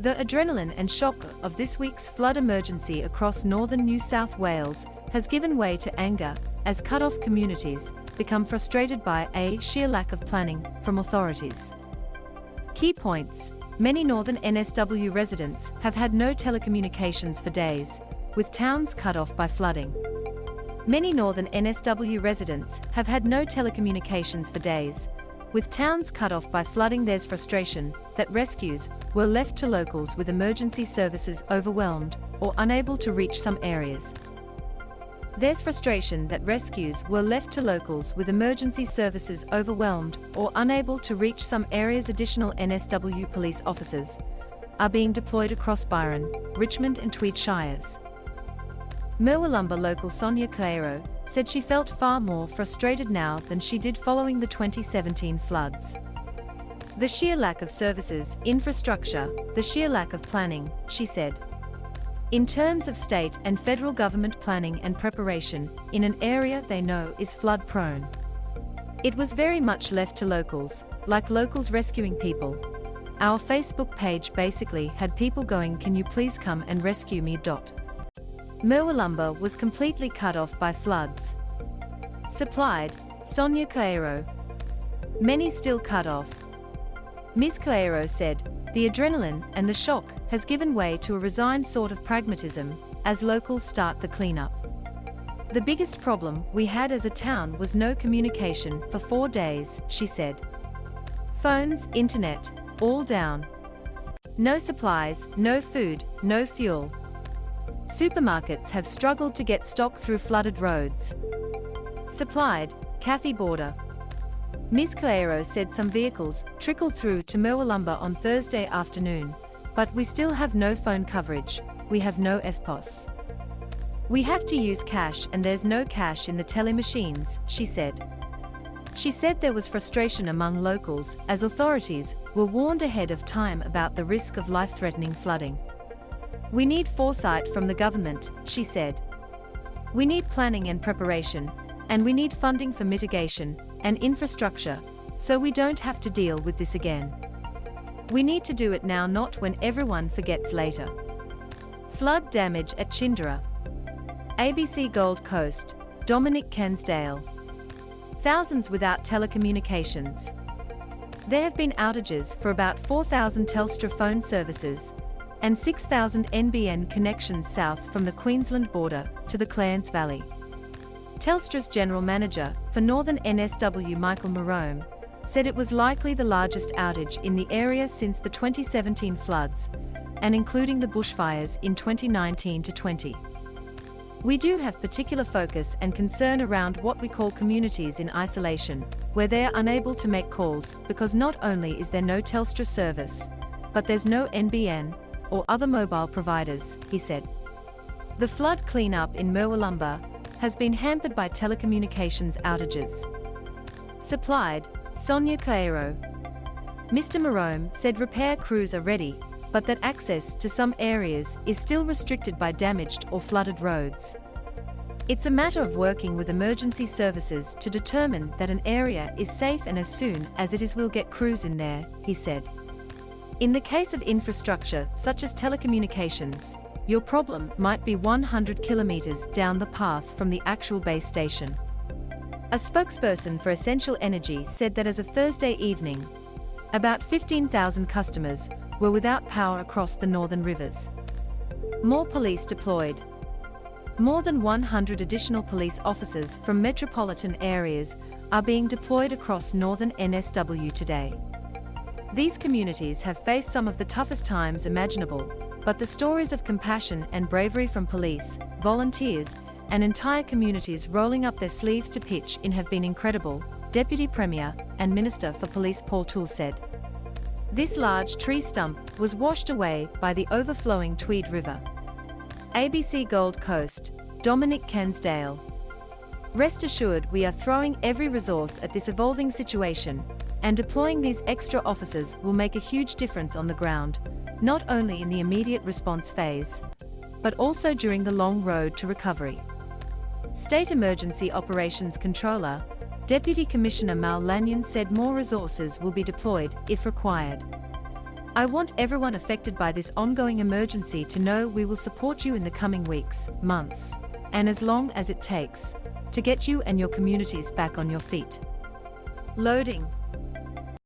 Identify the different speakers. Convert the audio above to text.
Speaker 1: The adrenaline and shock of this week's flood emergency across northern New South Wales has given way to anger as cut-off communities become frustrated by a sheer lack of planning from authorities. Key points: many northern NSW residents have had no telecommunications for days, with towns cut off by flooding. Many northern NSW residents have had no telecommunications for days, with towns cut off by flooding. There's frustration that rescues were left to locals with emergency services overwhelmed or unable to reach some areas. There's frustration that rescues were left to locals with emergency services overwhelmed or unable to reach some areas. Additional NSW police officers are being deployed across Byron, Richmond and Tweed Shires. Murwillumbah local Sonia Claro said she felt far more frustrated now than she did following the 2017 floods. The sheer lack of services, infrastructure, the sheer lack of planning, she said. In terms of state and federal government planning and preparation, in an area they know is flood-prone. It was very much left to locals, like locals rescuing people. Our Facebook page basically had people going, "Can you please come and rescue me?" Murwillumbah was completely cut off by floods. Supplied, Sonia Claro. Many still cut off. Ms. Claro said, "The adrenaline and the shock has given way to a resigned sort of pragmatism as locals start the cleanup. The biggest problem we had as a town was no communication for 4 days," she said. "Phones, internet, all down. No supplies, no food, no fuel. Supermarkets have struggled to get stock through flooded roads." Supplied, Kathy Border. Ms. Claro said some vehicles trickled through to Murwillumbah on Thursday afternoon, but we still have no phone coverage, we have no FPOS. We have to use cash and there's no cash in the tele machines, she said. She said there was frustration among locals as authorities were warned ahead of time about the risk of life-threatening flooding. "We need foresight from the government," she said. "We need planning and preparation, and we need funding for mitigation and infrastructure, so we don't have to deal with this again. We need to do it now, not when everyone forgets later." Flood damage at Chindera. ABC Gold Coast, Dominic Kensdale. Thousands without telecommunications. There have been outages for about 4,000 Telstra phone services and 6,000 NBN connections south from the Queensland border to the Clarence Valley. Telstra's general manager for Northern NSW, Michael Murwillumbah, said it was likely the largest outage in the area since the 2017 floods, and including the bushfires in 2019 to 20. "We do have particular focus and concern around what we call communities in isolation, where they are unable to make calls because not only is there no Telstra service, but there's no NBN or other mobile providers," he said. The flood cleanup in Murwillumbah has been hampered by telecommunications outages. Supplied, Sonia Claro. Mr. Murwillumbah said repair crews are ready, but that access to some areas is still restricted by damaged or flooded roads. "It's a matter of working with emergency services to determine that an area is safe, and as soon as it is, we'll get crews in there," he said. "In the case of infrastructure such as telecommunications, your problem might be 100 kilometers down the path from the actual base station." A spokesperson for Essential Energy said that as of Thursday evening, about 15,000 customers were without power across the northern rivers. More police deployed. More than 100 additional police officers from metropolitan areas are being deployed across northern NSW today. These communities have faced some of the toughest times imaginable, but the stories of compassion and bravery from police, volunteers, and entire communities rolling up their sleeves to pitch in have been incredible, Deputy Premier and Minister for Police Paul Toole said. This large tree stump was washed away by the overflowing Tweed River. ABC Gold Coast, Dominic Kensdale. "Rest assured we are throwing every resource at this evolving situation, and deploying these extra officers will make a huge difference on the ground, not only in the immediate response phase, but also during the long road to recovery." State Emergency Operations Controller, Deputy Commissioner Mal Lanyon said more resources will be deployed if required. I want everyone affected by this ongoing emergency to know we will support you in the coming weeks, months, and as long as it takes, to get you and your communities back on your feet. Loading.